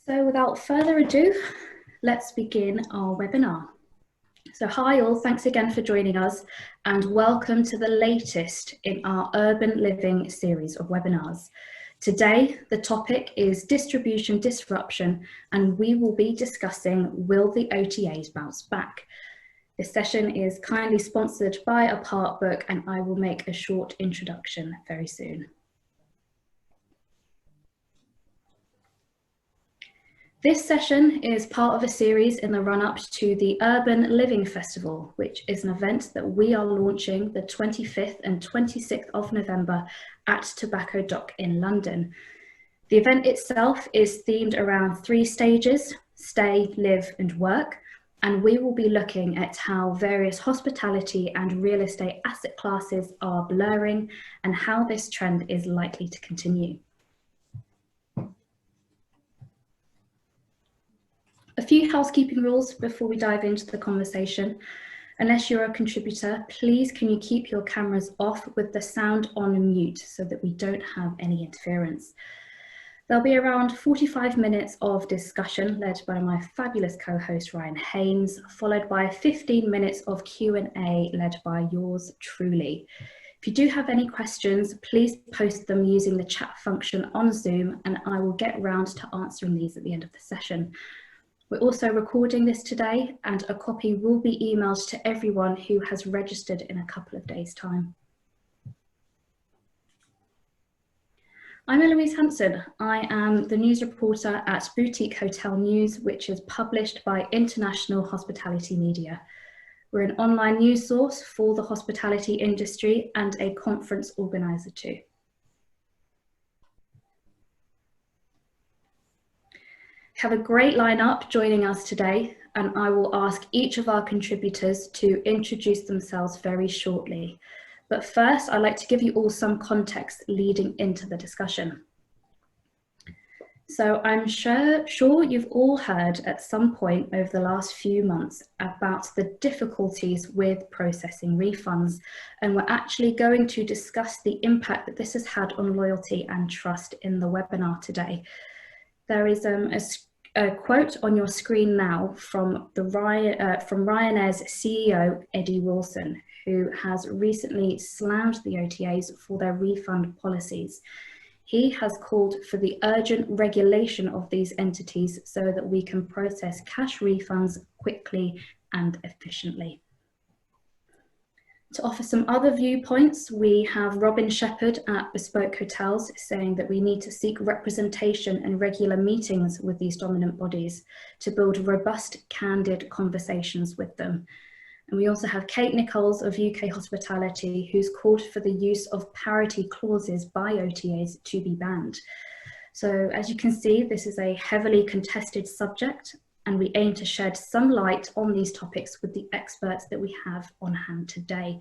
So without further ado, let's begin our webinar. So hi all, thanks again for joining us and welcome to the latest in our Urban Living series of webinars. Today, the topic is distribution disruption and we will be discussing, will the OTAs bounce back? This session is kindly sponsored by Apartbook and I will make a short introduction very soon. This session is part of a series in the run-up to the Urban Living Festival, which is an event that we are launching the 25th and 26th of November at Tobacco Dock in London. The event itself is themed around 3 stages: stay, live and work, and we will be looking at how various hospitality and real estate asset classes are blurring and how this trend is likely to continue. A few housekeeping rules before we dive into the conversation. Unless you're a contributor, please can you keep your cameras off with the sound on mute so that we don't have any interference. There'll be around 45 minutes of discussion led by my fabulous co-host Ryan Haynes, followed by 15 minutes of Q&A led by yours truly. If you do have any questions, please post them using the chat function on Zoom and I will get round to answering these at the end of the session. We're also recording this today and a copy will be emailed to everyone who has registered in a couple of days' time. I'm Eloise Hanson. I am the news reporter at Boutique Hotel News, which is published by International Hospitality Media. We're an online news source for the hospitality industry and a conference organiser too. Have a great lineup joining us today, and I will ask each of our contributors to introduce themselves very shortly. But first, I'd like to give you all some context leading into the discussion. So I'm sure you've all heard at some point over the last few months about the difficulties with processing refunds, and we're actually going to discuss the impact that this has had on loyalty and trust in the webinar today. There is a quote on your screen now from Ryanair's CEO, Eddie Wilson, who has recently slammed the OTAs for their refund policies. He has called for the urgent regulation of these entities so that we can process cash refunds quickly and efficiently. To offer some other viewpoints, we have Robin Shepherd at Bespoke Hotels saying that we need to seek representation and regular meetings with these dominant bodies to build robust, candid conversations with them. And we also have Kate Nichols of UK Hospitality, who's called for the use of parity clauses by OTAs to be banned. So as you can see, this is a heavily contested subject, and we aim to shed some light on these topics with the experts that we have on hand today.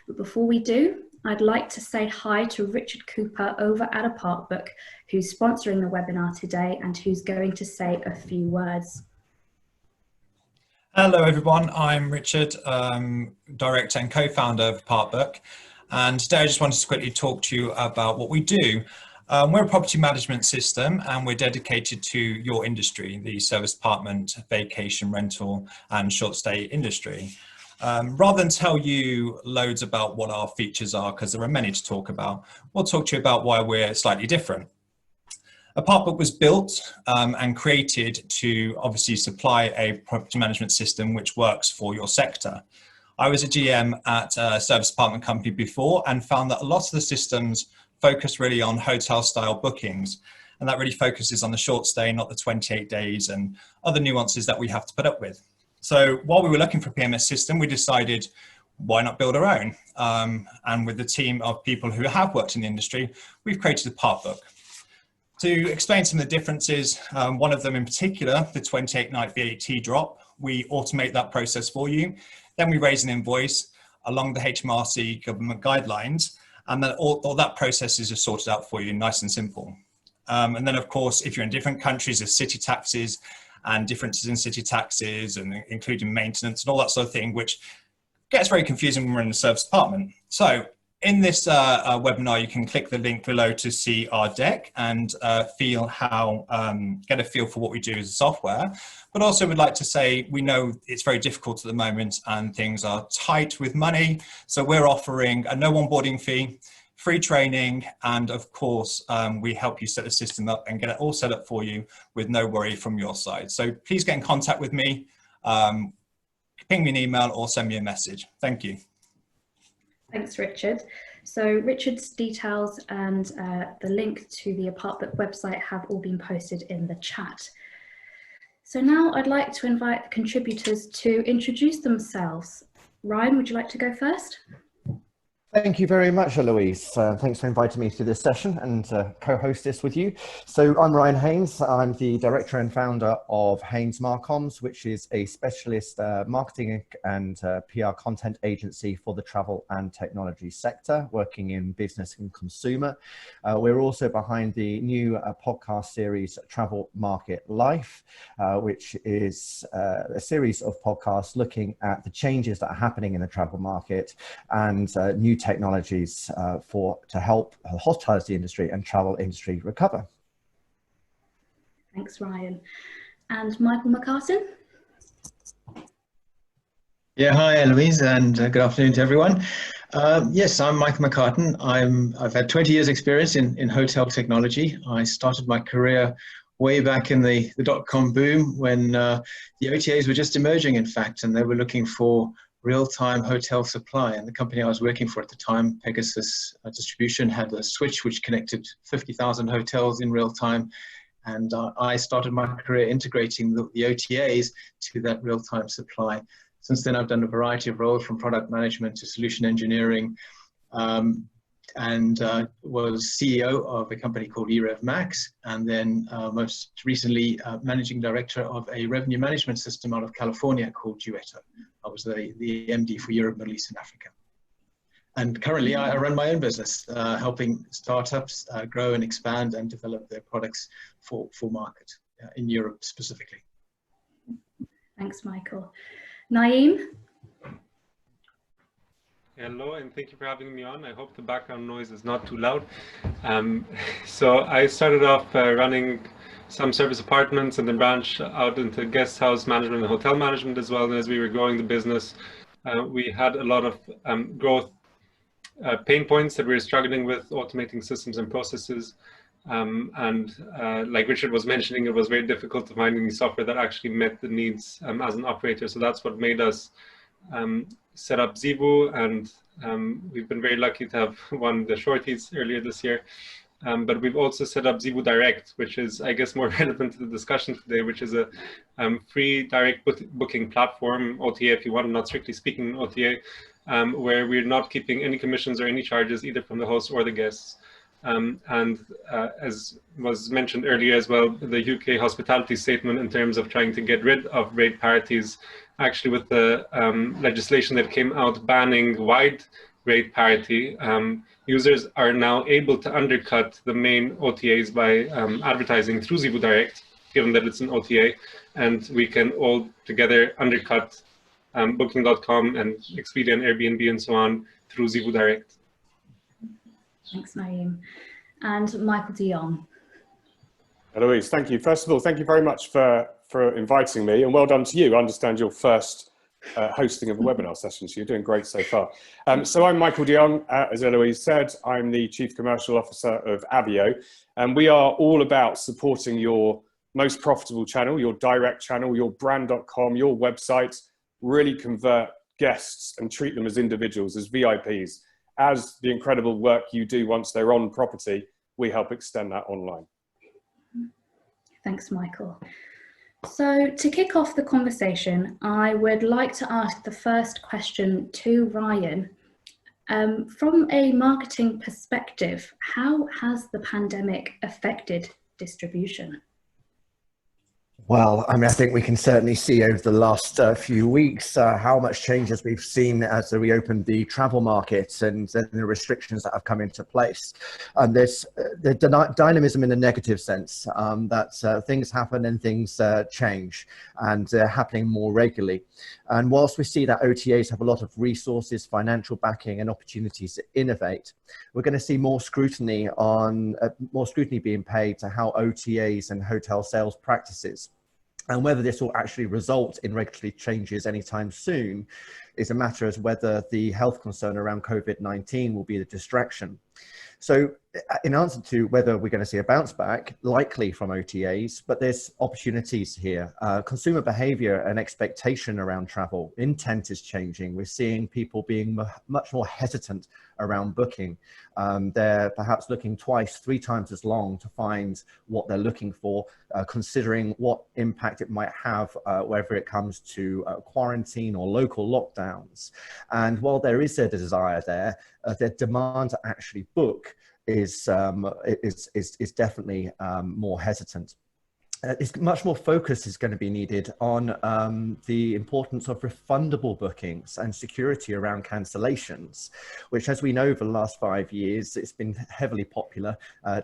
But before we do, I'd like to say hi to Richard Cooper over at Apartbook, who's sponsoring the webinar today and who's going to say a few words. Hello everyone, I'm Richard, director and co-founder of Apartbook, and today I just wanted to quickly talk to you about what we do. We're a property management system and we're dedicated to your industry, the service apartment, vacation rental and short stay industry. Rather than tell you loads about what our features are, because there are many to talk about, we'll talk to you about why we're slightly different. Apartbook was built and created to obviously supply a property management system which works for your sector. I was a GM at a service apartment company before and found that a lot of the systems focus really on hotel style bookings, and that really focuses on the short stay, not the 28 days and other nuances that we have to put up with. So while we were looking for a PMS system, we decided why not build our own? And with the team of people who have worked in the industry, we've created Apartbook. To explain some of the differences, one of them in particular, the 28-night VAT drop, we automate that process for you. Then we raise an invoice along the HMRC government guidelines, and then all that process is just sorted out for you, nice and simple. And then of course, if you're in different countries, there's city taxes and differences in city taxes and including maintenance and all that sort of thing, which gets very confusing when we're in the service apartment. So in this webinar, you can click the link below to see our deck and get a feel for what we do as a software. But also we'd like to say, we know it's very difficult at the moment and things are tight with money. So we're offering a no onboarding fee, free training, and of course, we help you set the system up and get it all set up for you with no worry from your side. So please get in contact with me, ping me an email or send me a message. Thank you. Thanks, Richard. So Richard's details and the link to the ApartBook website have all been posted in the chat. So now I'd like to invite the contributors to introduce themselves. Ryan, would you like to go first? Thank you very much, Eloise. Thanks for inviting me to this session and co-host this with you. So I'm Ryan Haynes. I'm the director and founder of Haynes Marcoms, which is a specialist marketing and PR content agency for the travel and technology sector, working in business and consumer. We're also behind the new podcast series, Travel Market Life, which is a series of podcasts looking at the changes that are happening in the travel market and new technologies to help the hospitality industry and travel industry recover. Thanks, Ryan. And Michael McCartan? Yeah, hi Eloise, and good afternoon to everyone. Yes, I'm Michael McCartan. I've had 20 years experience in hotel technology. I started my career way back in the dot-com boom when the OTAs were just emerging, in fact, and they were looking for real-time hotel supply. And the company I was working for at the time, Pegasus Distribution, had a switch which connected 50,000 hotels in real time. And I started my career integrating the OTAs to that real-time supply. Since then, I've done a variety of roles from product management to solution engineering, and was CEO of a company called eRevMax, and then most recently managing director of a revenue management system out of California called Duetto. I was the MD for Europe, Middle East, and Africa. And currently I run my own business, helping startups grow and expand and develop their products for market in Europe specifically. Thanks, Michael. Naeem? Hello, and thank you for having me on. I hope the background noise is not too loud. So I started off running some service apartments and then branched out into guest house management and hotel management as well. And as we were growing the business, we had a lot of growth pain points that we were struggling with, automating systems and processes. Like Richard was mentioning, it was very difficult to find any software that actually met the needs as an operator. So that's what made us set up Zeevou, and we've been very lucky to have won the Shorties earlier this year. But we've also set up Zeevou Direct, which is, I guess, more relevant to the discussion today, which is a free direct booking platform, OTA if you want, not strictly speaking OTA, where we're not keeping any commissions or any charges either from the host or the guests. As was mentioned earlier as well, the UK hospitality statement in terms of trying to get rid of rate parities, actually with the legislation that came out banning wide rate parity, users are now able to undercut the main OTAs by advertising through Zeevou Direct, given that it's an OTA, and we can all together undercut Booking.com and Expedia and Airbnb and so on through Zeevou Direct. Thanks, Naeem. And Michael de Jong. Eloise, thank you. First of all, thank you very much for inviting me, and well done to you. I understand your first hosting of a webinar session, so you're doing great so far. So I'm Michael de Jong, as Eloise said. I'm the Chief Commercial Officer of Avio, and we are all about supporting your most profitable channel, your direct channel, your brand.com, your website, really convert guests and treat them as individuals, as VIPs. As the incredible work you do once they're on property, we help extend that online. Thanks, Michael. So to kick off the conversation, I would like to ask the first question to Ryan. From a marketing perspective, how has the pandemic affected distribution? Well, I mean, I think we can certainly see over the last few weeks how much changes we've seen as we opened the travel markets and the restrictions that have come into place. And there's the dynamism in a negative sense, that things happen and things change, and they're happening more regularly. And whilst we see that OTAs have a lot of resources, financial backing, and opportunities to innovate, we're going to see more scrutiny being paid to how OTAs and hotel sales practices. And whether this will actually result in regulatory changes anytime soon is a matter as whether the health concern around COVID-19 will be the distraction. So in answer to whether we're going to see a bounce back, likely from OTAs, but there's opportunities here. Consumer behavior and expectation around travel, intent is changing. We're seeing people being much more hesitant around booking. They're perhaps looking twice, 3 times as long to find what they're looking for, considering what impact it might have, whether it comes to quarantine or local lockdowns. And while there is a desire there, the demand to actually book is definitely more hesitant. It's much more focus is going to be needed on the importance of refundable bookings and security around cancellations, which, as we know, over the last 5 years, it's been heavily popular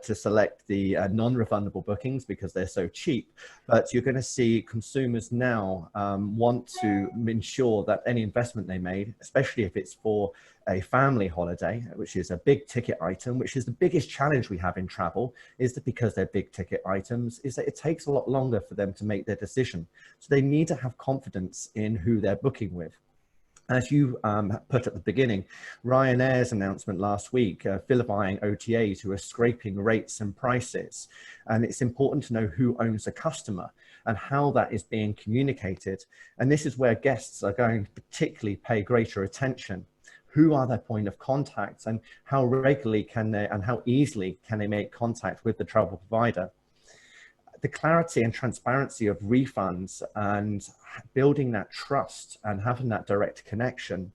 to select the non-refundable bookings because they're so cheap. But you're going to see consumers now want to ensure that any investment they made, especially if it's for a family holiday, which is a big ticket item, which is the biggest challenge we have in travel, is that because they're big ticket items, is that it takes a lot longer for them to make their decision. So they need to have confidence in who they're booking with. As you put at the beginning, Ryanair's announcement last week, vilifying OTAs who are scraping rates and prices. And it's important to know who owns a customer and how that is being communicated. And this is where guests are going to particularly pay greater attention. Who are their point of contacts, and how regularly can they, and how easily can they make contact with the travel provider? The clarity and transparency of refunds and building that trust and having that direct connection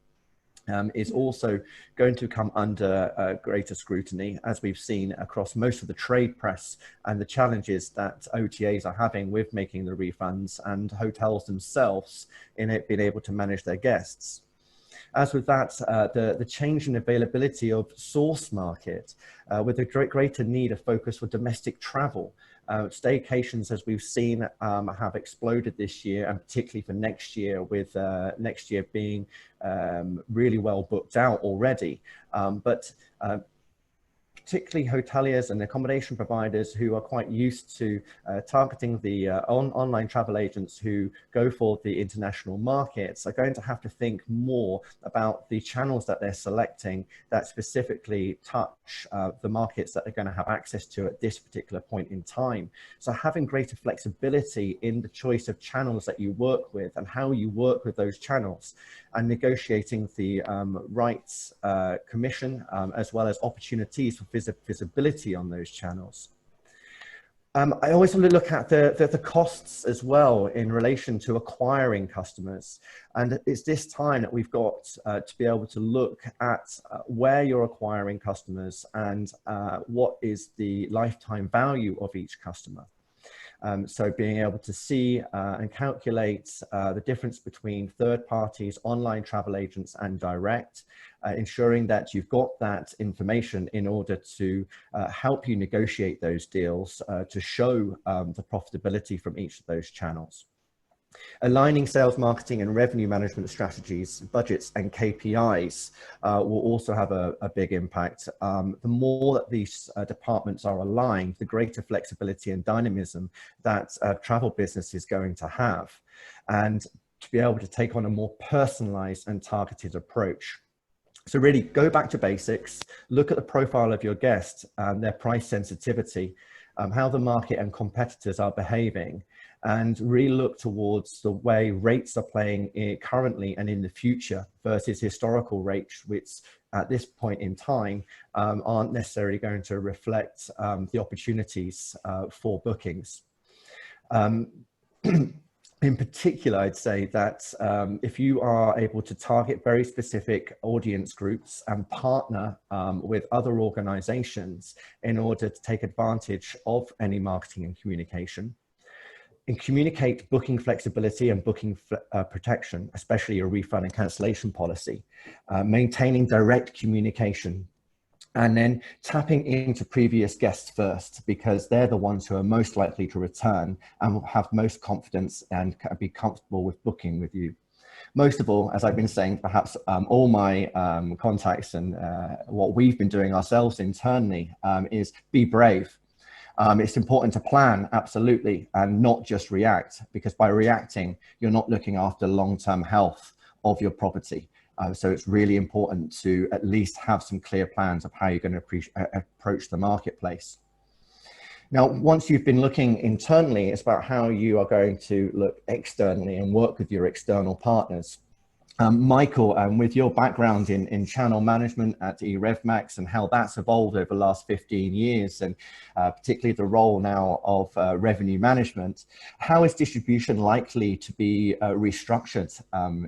is also going to come under greater scrutiny, as we've seen across most of the trade press, and the challenges that OTAs are having with making the refunds, and hotels themselves in it being able to manage their guests. As with that, the change in availability of source market, with a greater need of focus for domestic travel. Staycations, as we've seen, have exploded this year, and particularly for next year, with next year being really well booked out already. But particularly hoteliers and accommodation providers who are quite used to targeting the online travel agents who go for the international markets are going to have to think more about the channels that they're selecting that specifically touch the markets that they're going to have access to at this particular point in time. So having greater flexibility in the choice of channels that you work with and how you work with those channels, and negotiating the rights commission as well as opportunities for visibility on those channels. I always want to look at the costs as well in relation to acquiring customers. And it's this time that we've got to be able to look at where you're acquiring customers and what is the lifetime value of each customer. So being able to see and calculate the difference between third parties, online travel agents, and direct, ensuring that you've got that information in order to help you negotiate those deals to show the profitability from each of those channels. Aligning sales, marketing, and revenue management strategies, budgets, and KPIs will also have a big impact. The more that these departments are aligned, the greater flexibility and dynamism that travel business is going to have, and to be able to take on a more personalized and targeted approach. So really go back to basics, look at the profile of your guest and their price sensitivity, how the market and competitors are behaving, and really look towards the way rates are playing currently and in the future versus historical rates, which at this point in time aren't necessarily going to reflect the opportunities for bookings. In particular, I'd say that if you are able to target very specific audience groups and partner with other organizations in order to take advantage of any marketing and communication, and communicate booking flexibility and booking protection, especially a refund and cancellation policy, maintaining direct communication, and then tapping into previous guests first, because they're the ones who are most likely to return and will have most confidence and be comfortable with booking with you. Most of all, as I've been saying, perhaps all my contacts and what we've been doing ourselves internally is be brave. It's important to plan, absolutely, and not just react, because by reacting, you're not looking after long-term health of your property. So it's really important to at least have some clear plans of how you're going to approach the marketplace. Now, once you've been looking internally, it's about how you are going to look externally and work with your external partners. Michael, with your background in channel management at eRevMax and how that's evolved over the last 15 years, and particularly the role now of revenue management, how is distribution likely to be restructured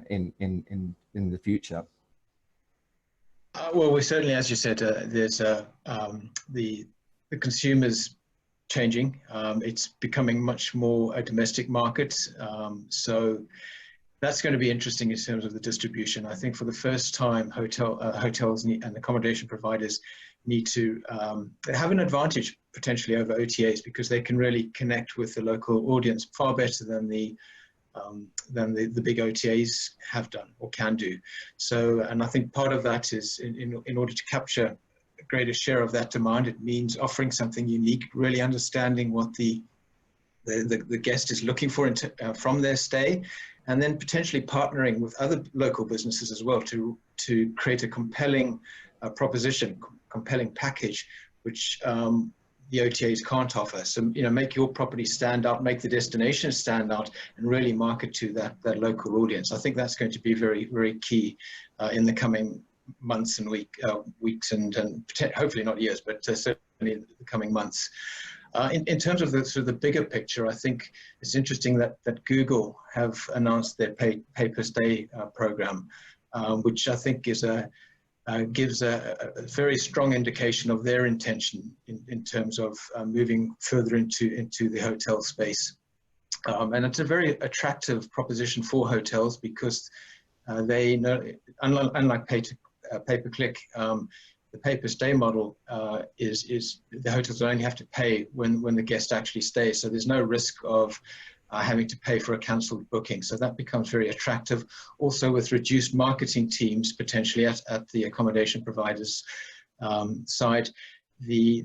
in the future? Well, we certainly, as you said, there's the consumers changing. It's becoming much more a domestic market. So that's going to be interesting in terms of the distribution. I think for the first time, hotels and accommodation providers need to have an advantage potentially over OTAs, because they can really connect with the local audience far better than the big OTAs have done or can do. So, and I think part of that is in order to capture a greater share of that demand, it means offering something unique, really understanding what the guest is looking for from their stay, and then potentially partnering with other local businesses as well to create a compelling proposition, compelling package, which the OTAs can't offer. So, make your property stand out, make the destination stand out, and really market to that local audience. I think that's going to be very, very key in the coming months and weeks, and hopefully not years, but certainly in the coming months. In terms of the bigger picture, I think it's interesting that Google have announced their pay per stay program, which I think is gives a very strong indication of their intention in terms of moving further into the hotel space. And it's a very attractive proposition for hotels, because they know, unlike pay-per-click, the pay-per-stay model is the hotels only have to pay when the guest actually stays. So there's no risk of having to pay for a cancelled booking. So that becomes very attractive. Also with reduced marketing teams potentially at the accommodation providers side, the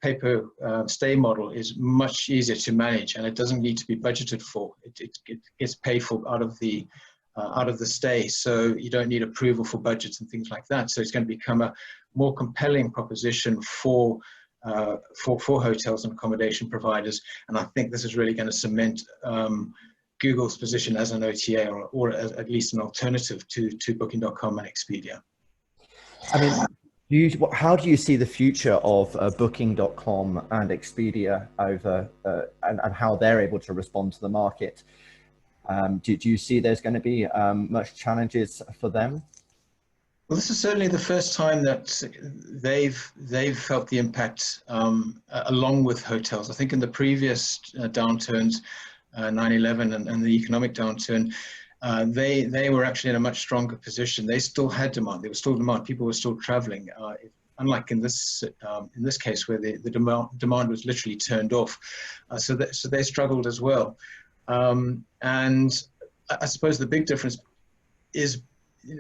pay-per-stay model is much easier to manage, and it doesn't need to be budgeted for. It gets paid for out of the stay, so you don't need approval for budgets and things like that. So it's going to become a more compelling proposition for hotels and accommodation providers, and I think this is really going to cement Google's position as an OTA, or at least an alternative to Booking.com and Expedia. I mean, how do you see the future of Booking.com and Expedia over and how they're able to respond to the market? Do you see there's going to be much challenges for them? Well, this is certainly the first time that they've felt the impact along with hotels. I think in the previous downturns, 9/11 and the economic downturn, they were actually in a much stronger position. They still had demand. There was still demand. People were still traveling. Unlike in this case, where the demand was literally turned off, so they struggled as well. And I suppose the big difference is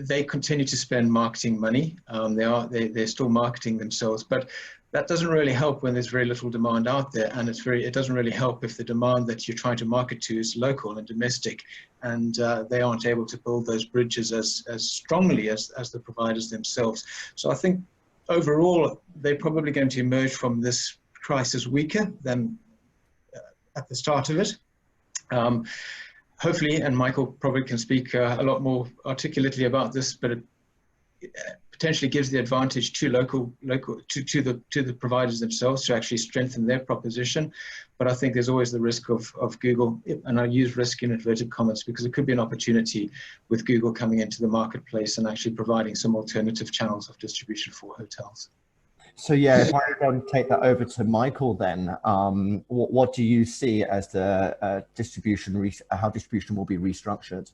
they continue to spend marketing money. They're still marketing themselves, but that doesn't really help when there's very little demand out there, and it doesn't really help if the demand that you're trying to market to is local and domestic, and they aren't able to build those bridges as strongly as the providers themselves. So I think overall they're probably going to emerge from this crisis weaker than at the start of it. Hopefully, and Michael probably can speak a lot more articulately about this, but it potentially gives the advantage to the providers themselves to actually strengthen their proposition. But I think there's always the risk of Google, and I use risk in inverted commas because it could be an opportunity with Google coming into the marketplace and actually providing some alternative channels of distribution for hotels. So yeah, if I then take that over to Michael, then what do you see as the distribution, how distribution will be restructured?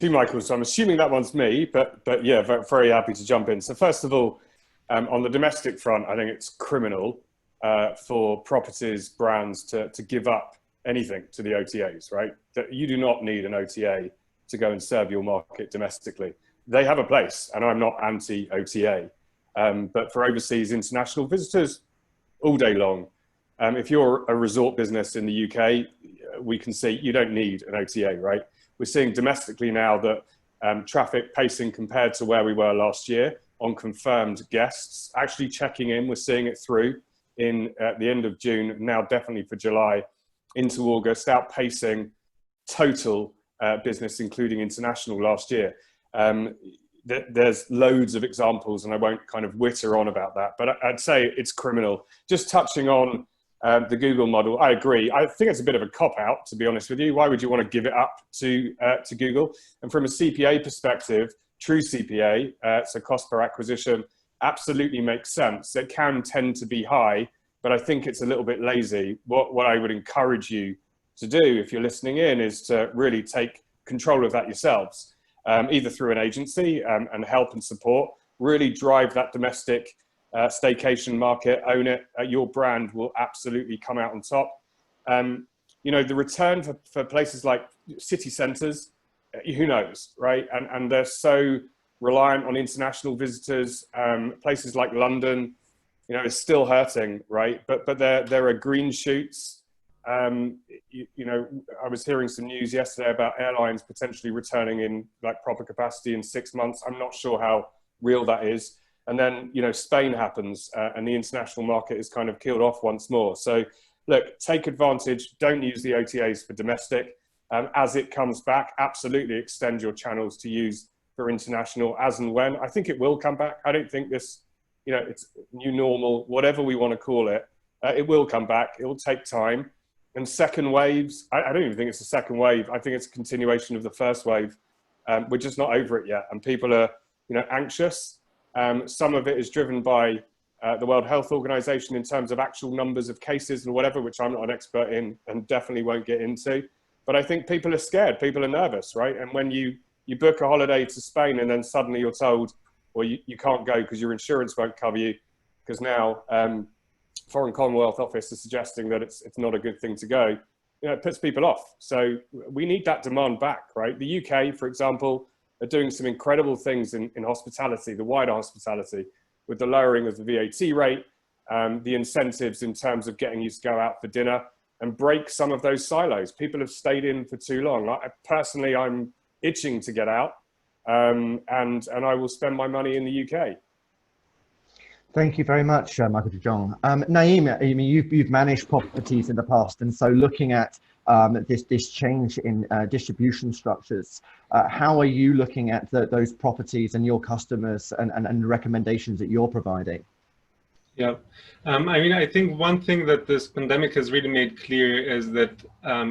Michael, so I'm assuming that one's me, but yeah, very happy to jump in. So first of all, on the domestic front, I think it's criminal for properties, brands to give up anything to the OTAs, right? That you do not need an OTA to go and serve your market domestically. They have a place, and I'm not anti-OTA, but for overseas international visitors, all day long. If you're a resort business in the UK, we can see you don't need an OTA, right? We're seeing domestically now that traffic pacing compared to where we were last year on confirmed guests, actually checking in, we're seeing it through at the end of June, now definitely for July, into August, outpacing total business, including international last year. There's loads of examples, and I won't kind of witter on about that, but I'd say it's criminal. Just touching on the Google model, I agree. I think it's a bit of a cop-out, to be honest with you. Why would you want to give it up to Google? And from a CPA perspective, true CPA, so cost per acquisition, absolutely makes sense. It can tend to be high, but I think it's a little bit lazy. What I would encourage you to do, if you're listening in, is to really take control of that yourselves, either through an agency and help and support, really drive that domestic staycation market, own it. Your brand will absolutely come out on top. You know, the return for places like city centres, who knows, right? And they're so reliant on international visitors. Places like London, you know, is still hurting, right? But there are green shoots. You know, I was hearing some news yesterday about airlines potentially returning in like proper capacity in 6 months. I'm not sure how real that is. And then, you know, Spain happens and the international market is kind of killed off once more. So look, take advantage, don't use the OTAs for domestic. As it comes back, absolutely extend your channels to use for international as and when. I think it will come back. I don't think this, you know, it's new normal, whatever we want to call it, it will come back. It will take time. And second waves, I don't even think it's a second wave. I think it's a continuation of the first wave. We're just not over it yet. And people are, you know, anxious. Some of it is driven by the World Health Organization in terms of actual numbers of cases and whatever, which I'm not an expert in and definitely won't get into. But I think people are scared, people are nervous, right? And when you book a holiday to Spain and then suddenly you're told, well, you can't go because your insurance won't cover you, because now Foreign Commonwealth Office is suggesting that it's not a good thing to go, you know, it puts people off. So we need that demand back, right? The UK, for example, are doing some incredible things in hospitality, the wider hospitality, with the lowering of the VAT rate, the incentives in terms of getting you to go out for dinner and break some of those silos. People have stayed in for too long. Personally, I'm itching to get out, and I will spend my money in the UK. Thank you very much, Michael de Jong. Naeem, I mean, you've managed properties in the past, and so looking at this change in distribution structures, how are you looking at those properties and your customers and recommendations that you're providing? Yeah, I mean, I think one thing that this pandemic has really made clear is that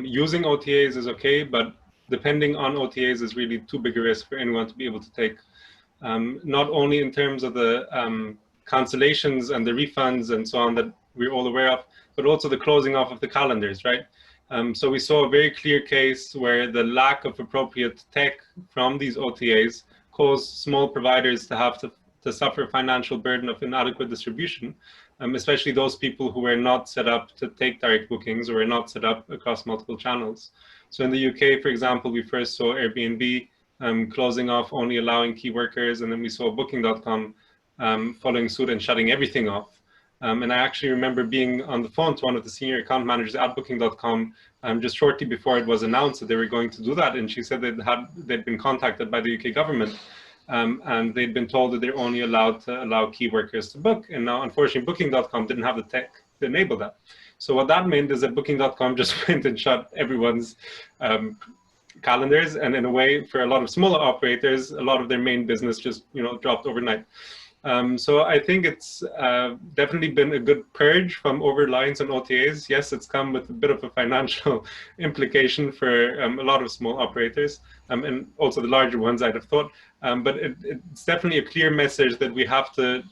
using OTAs is okay, but depending on OTAs is really too big a risk for anyone to be able to take. Not only in terms of the cancellations and the refunds and so on that we're all aware of, but also the closing off of the calendars, right? So we saw a very clear case where the lack of appropriate tech from these OTAs caused small providers to have to suffer a financial burden of inadequate distribution, especially those people who were not set up to take direct bookings or were not set up across multiple channels. So in the UK, for example, we first saw Airbnb closing off, only allowing key workers, and then we saw Booking.com following suit and shutting everything off. And I actually remember being on the phone to one of the senior account managers at Booking.com just shortly before it was announced that they were going to do that. And she said they'd been contacted by the UK government and they'd been told that they're only allowed to allow key workers to book. And now, unfortunately, Booking.com didn't have the tech to enable that. So what that meant is that Booking.com just went and shut everyone's calendars. And in a way, for a lot of smaller operators, a lot of their main business just, you know, dropped overnight. So I think it's definitely been a good purge from over-reliance on OTAs. Yes, it's come with a bit of a financial implication for a lot of small operators and also the larger ones, I'd have thought. But it's definitely a clear message that we have to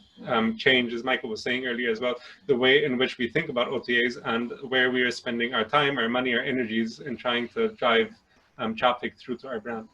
change, as Michael was saying earlier as well, the way in which we think about OTAs and where we are spending our time, our money, our energies in trying to drive traffic through to our brand.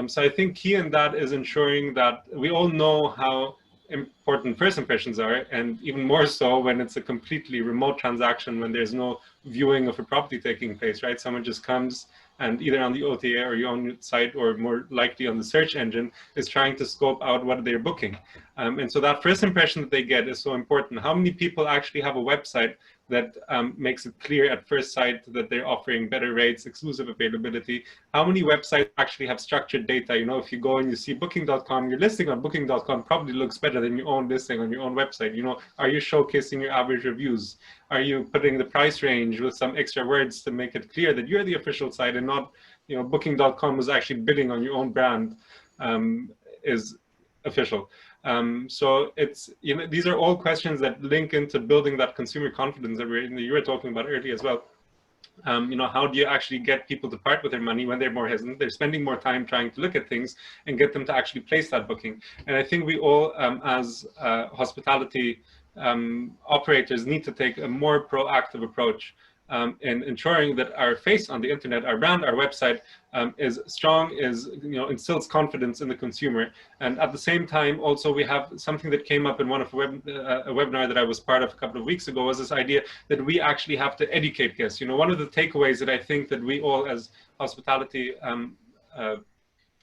So I think key in that is ensuring that we all know how important first impressions are, and even more so when it's a completely remote transaction, when there's no viewing of a property taking place, right? Someone just comes and either on the OTA or your own site, or more likely on the search engine, is trying to scope out what they're booking. And so that first impression that they get is so important. How many people actually have a website that makes it clear at first sight that they're offering better rates, exclusive availability? How many websites actually have structured data? You know, if you go and you see booking.com, your listing on booking.com probably looks better than your own listing on your own website. You know, are you showcasing your average reviews? Are you putting the price range with some extra words to make it clear that you're the official site and not, you know, booking.com was actually bidding on your own brand is official. So it's, you know, these are all questions that link into building that consumer confidence that you were talking about earlier as well. You know, how do you actually get people to part with their money when they're more hesitant? They're spending more time trying to look at things and get them to actually place that booking. And I think we all, as hospitality operators, need to take a more proactive approach in ensuring that our face on the internet, our brand, our website is strong, instills confidence in the consumer. And at the same time, also we have something that came up in one of a webinar that I was part of a couple of weeks ago, was this idea that we actually have to educate guests. You know, one of the takeaways that I think that we all as hospitality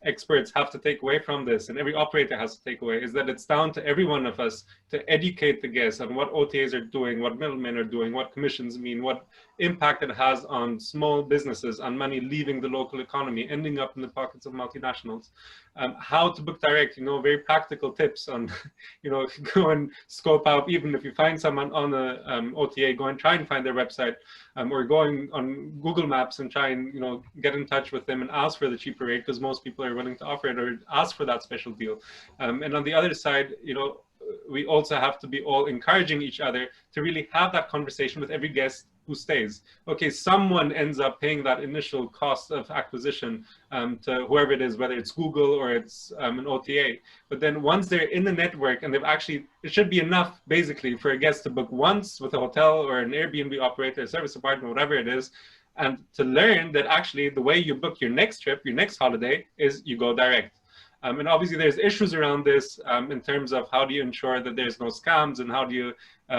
experts have to take away from this, and every operator has to take away, is that it's down to every one of us to educate the guests on what OTAs are doing, what middlemen are doing, what commissions mean, what impact it has on small businesses, on money leaving the local economy, ending up in the pockets of multinationals. How to book direct, you know, very practical tips on, you know, go and scope out, even if you find someone on a OTA, go and try and find their website, or going on Google Maps and try and, you know, get in touch with them and ask for the cheaper rate, because most people are willing to offer it, or ask for that special deal. And on the other side, you know, we also have to be all encouraging each other to really have that conversation with every guest who stays. Okay, someone ends up paying that initial cost of acquisition to whoever it is, whether it's Google or it's an OTA. But then once they're in the network and they've actually, it should be enough basically for a guest to book once with a hotel or an Airbnb operator, a service apartment, whatever it is, and to learn that actually the way you book your next trip, your next holiday, is you go direct. And obviously there's issues around this in terms of how do you ensure that there's no scams, and how do you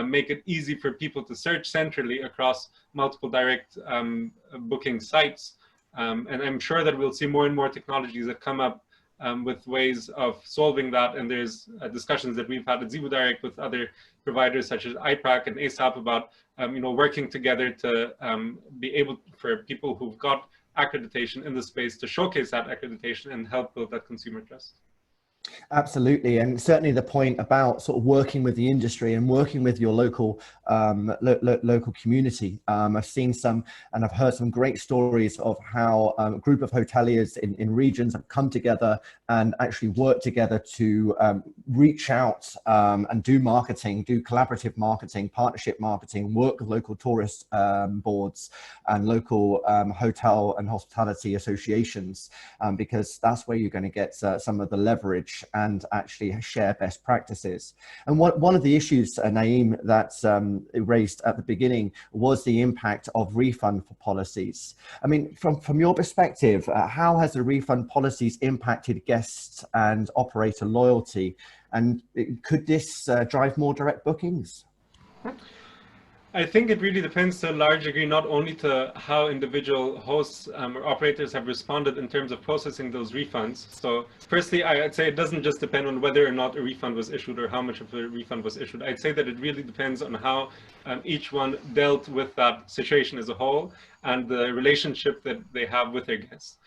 make it easy for people to search centrally across multiple direct booking sites. And I'm sure that we'll see more and more technologies that come up with ways of solving that. And there's discussions that we've had at Zevo Direct with other providers such as IPRAC and ASAP about you know, working together to be able for people who've got accreditation in the space to showcase that accreditation and help build that consumer trust. Absolutely, and certainly the point about sort of working with the industry and working with your local local community. I've seen some, and I've heard some great stories of how a group of hoteliers in regions have come together and actually work together to reach out and do marketing, do collaborative marketing, partnership marketing, work with local tourist boards and local hotel and hospitality associations, because that's where you're going to get some of the leverage and actually share best practices. And one of the issues, Naeem, that raised at the beginning was the impact of refund policies. I mean, from your perspective, how has the refund policies impacted guests and operator loyalty? And could this drive more direct bookings? I think it really depends to a large degree, not only to how individual hosts or operators have responded in terms of processing those refunds. So firstly, I'd say it doesn't just depend on whether or not a refund was issued or how much of a refund was issued. I'd say that it really depends on how each one dealt with that situation as a whole and the relationship that they have with their guests.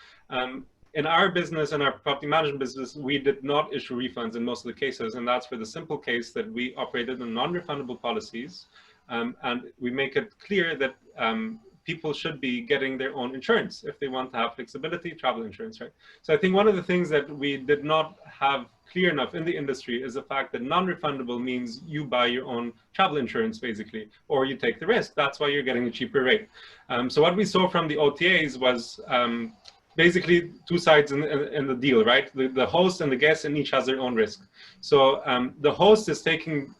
In our business, in our property management business, we did not issue refunds in most of the cases, and that's for the simple case that we operated on non-refundable policies. And we make it clear that people should be getting their own insurance if they want to have flexibility, travel insurance, right? So I think one of the things that we did not have clear enough in the industry is the fact that non-refundable means you buy your own travel insurance, basically, or you take the risk. That's why you're getting a cheaper rate. So what we saw from the OTAs was basically two sides in the deal, right? The host and the guest, and each has their own risk. So the host is taking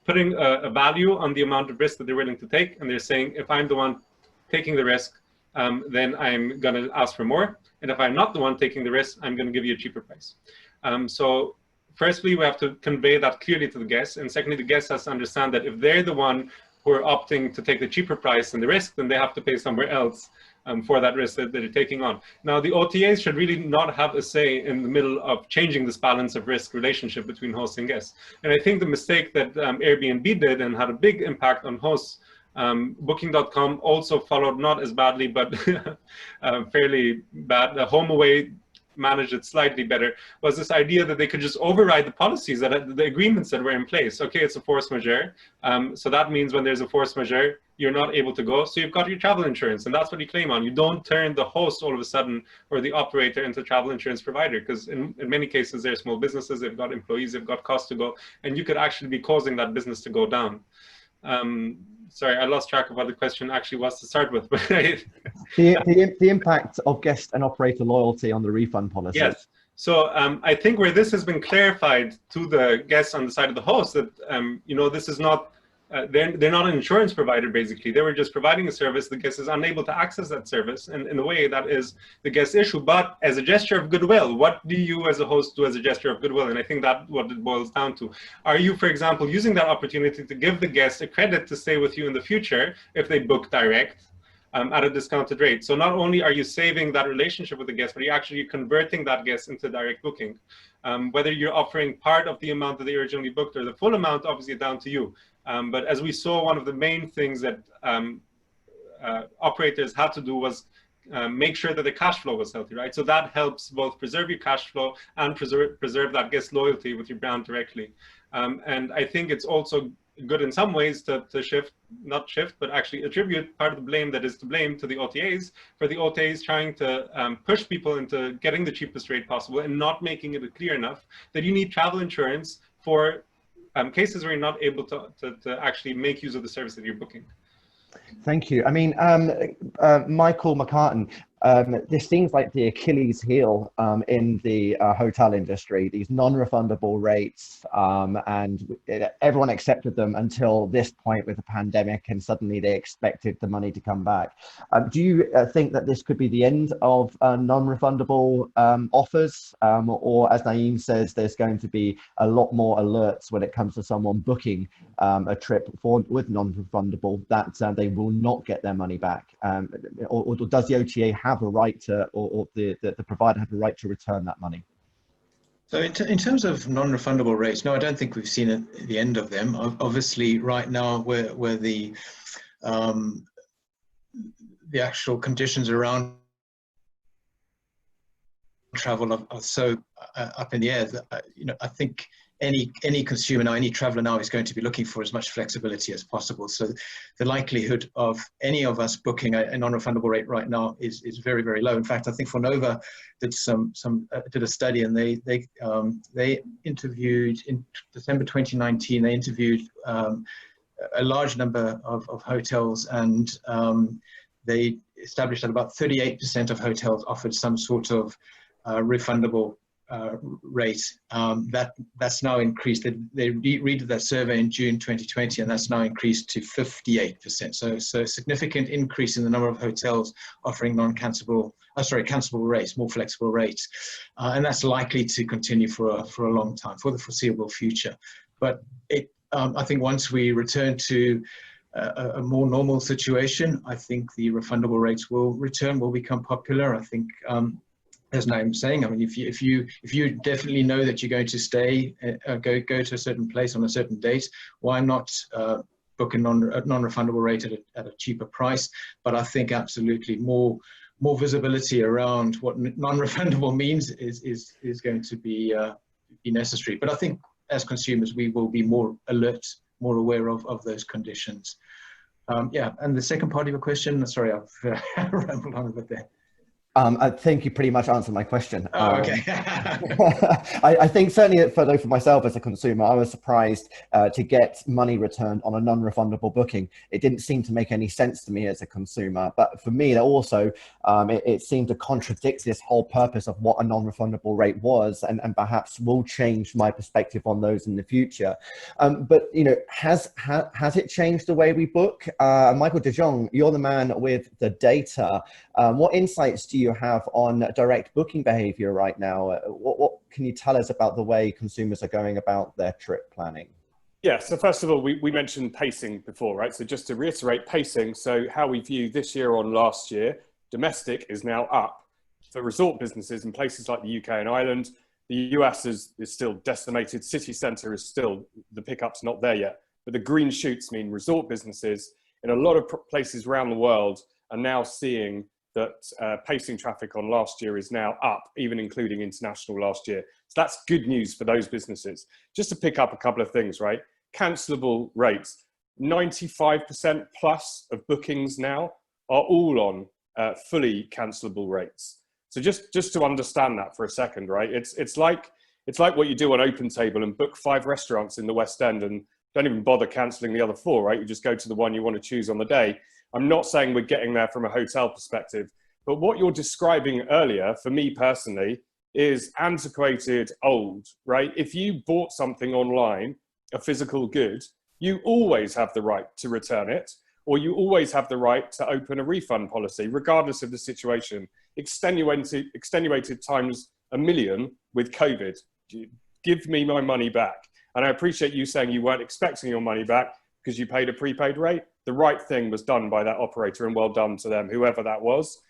putting a value on the amount of risk that they're willing to take, and they're saying, if I'm the one taking the risk, then I'm going to ask for more, and if I'm not the one taking the risk, I'm going to give you a cheaper price. So firstly, we have to convey that clearly to the guest, and secondly, the guest has to understand that if they're the one who are opting to take the cheaper price and the risk, then they have to pay somewhere else for that risk that they're taking on. Now, the OTAs should really not have a say in the middle of changing this balance of risk relationship between hosts and guests. And I think the mistake that Airbnb did and had a big impact on hosts, Booking.com also followed not as badly, but fairly bad. The HomeAway managed it slightly better, was this idea that they could just override the policies, that the agreements that were in place. Okay, it's a force majeure. So that means when there's a force majeure, you're not able to go. So you've got your travel insurance, and that's what you claim on. You don't turn the host all of a sudden or the operator into a travel insurance provider, because in many cases, they're small businesses, they've got employees, they've got costs to go, and you could actually be causing that business to go down. Sorry, I lost track of what the question actually was to start with. But the impact of guest and operator loyalty on the refund policy. Yes. So I think where this has been clarified to the guests on the side of the host, that you know, this is not they're not an insurance provider. Basically, they were just providing a service. The guest is unable to access that service, and in a way that is the guest's issue. But as a gesture of goodwill, what do you as a host do as a gesture of goodwill? And I think that's what it boils down to. Are you, for example, using that opportunity to give the guest a credit to stay with you in the future if they book direct at a discounted rate? So not only are you saving that relationship with the guest, but you're actually converting that guest into direct booking. Whether you're offering part of the amount that they originally booked or the full amount, obviously down to you. But as we saw, one of the main things that operators had to do was make sure that the cash flow was healthy, right? So that helps both preserve your cash flow and preserve that guest loyalty with your brand directly. And I think it's also good in some ways to not shift, but actually attribute part of the blame that is to blame to the OTAs, for the OTAs trying to push people into getting the cheapest rate possible and not making it clear enough that you need travel insurance for cases where you're not able to actually make use of the service that you're booking. Thank you. I mean, Michael McCartan, this seems like the Achilles heel in the hotel industry, these non-refundable rates, and everyone accepted them until this point with the pandemic, and suddenly they expected the money to come back. Do you think that this could be the end of non-refundable offers, or as Naeem says, there's going to be a lot more alerts when it comes to someone booking a trip with non-refundable that they will not get their money back, or does the OTA have a right to, or the provider have a right to return that money? So in terms of non-refundable rates, no, I don't think we've seen the end of them. Obviously, right now, where the actual conditions around travel are so up in the air that you know, I think any consumer now, any traveler now is going to be looking for as much flexibility as possible. So the likelihood of any of us booking a non-refundable rate right now is very, very low. In fact, I think Fornova did did a study, and they interviewed in December 2019. They interviewed a large number of hotels, and they established that about 38% of hotels offered some sort of refundable rate. That's now increased. They redid that survey in June 2020, and that's now increased to 58%. So a significant increase in the number of hotels offering cancelable rates, more flexible rates, and that's likely to continue for a long time, for the foreseeable future. But I think once we return to a more normal situation, I think the refundable rates will become popular. I think. As Naeem saying, I mean, if you definitely know that you're going to stay, go to a certain place on a certain date, why not book a non-refundable rate at a cheaper price? But I think absolutely more visibility around what non-refundable means is going to be necessary. But I think as consumers, we will be more alert, more aware of those conditions. Yeah, and the second part of your question, sorry, I've rambled on a bit there. I think you pretty much answered my question. Oh, okay. I think certainly for myself as a consumer, I was surprised to get money returned on a non-refundable booking. It didn't seem to make any sense to me as a consumer, but for me, also it seemed to contradict this whole purpose of what a non-refundable rate was, and perhaps will change my perspective on those in the future. But you know, has it changed the way we book? Michael de Jong, you're the man with the data. What insights do you have on direct booking behavior right now? What can you tell us about the way consumers are going about their trip planning? Yeah, so first of all, we mentioned pacing before, right? So just to reiterate pacing, so how we view this year on last year, domestic is now up. For resort businesses in places like the UK and Ireland, the US is still decimated, city centre is still, the pickup's not there yet. But the green shoots mean resort businesses in a lot of places around the world are now seeing that pacing traffic on last year is now up, even including international last year. So that's good news for those businesses. Just to pick up a couple of things, right? Cancelable rates, 95% plus of bookings now are all on fully cancelable rates. So just to understand that for a second, right? It's like what you do on OpenTable and book 5 restaurants in the West End and don't even bother cancelling the other 4, right? You just go to the one you want to choose on the day. I'm not saying we're getting there from a hotel perspective, but what you're describing earlier, for me personally, is antiquated, old, right? If you bought something online, a physical good, you always have the right to return it, or you always have the right to open a refund policy, regardless of the situation. Extenuated times a million with COVID. Give me my money back. And I appreciate you saying you weren't expecting your money back because you paid a prepaid rate. The right thing was done by that operator, and well done to them, whoever that was.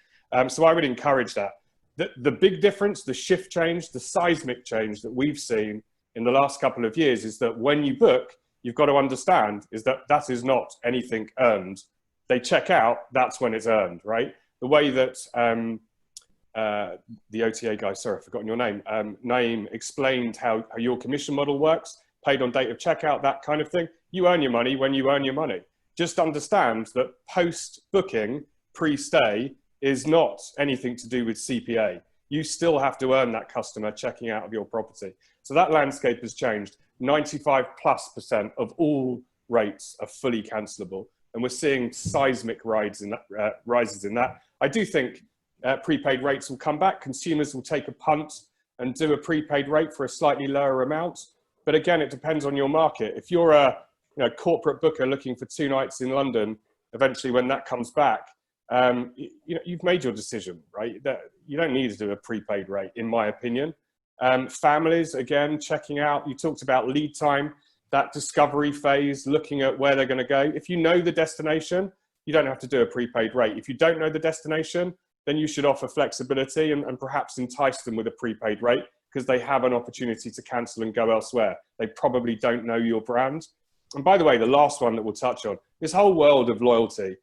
So I would encourage that. The big difference, the shift change, the seismic change that we've seen in the last couple of years is that when you book, you've got to understand is that that is not anything earned. They check out, that's when it's earned, right? The way that the OTA guy, sorry, I've forgotten your name, Naeem explained how your commission model works, paid on date of checkout, that kind of thing. You earn your money when you earn your money. Just understand that post-booking, pre-stay, is not anything to do with CPA. You still have to earn that customer checking out of your property. So that landscape has changed. 95+% of all rates are fully cancelable. And we're seeing seismic rises in that. I do think prepaid rates will come back. Consumers will take a punt and do a prepaid rate for a slightly lower amount. But again, it depends on your market. If you're a corporate booker looking for 2 nights in London, eventually when that comes back, you've made your decision, right? You don't need to do a prepaid rate, in my opinion. Families, again, checking out, you talked about lead time, that discovery phase, looking at where they're going to go. If you know the destination, you don't have to do a prepaid rate. If you don't know the destination, then you should offer flexibility and perhaps entice them with a prepaid rate because they have an opportunity to cancel and go elsewhere. They probably don't know your brand. And by the way, the last one that we'll touch on, this whole world of loyalty,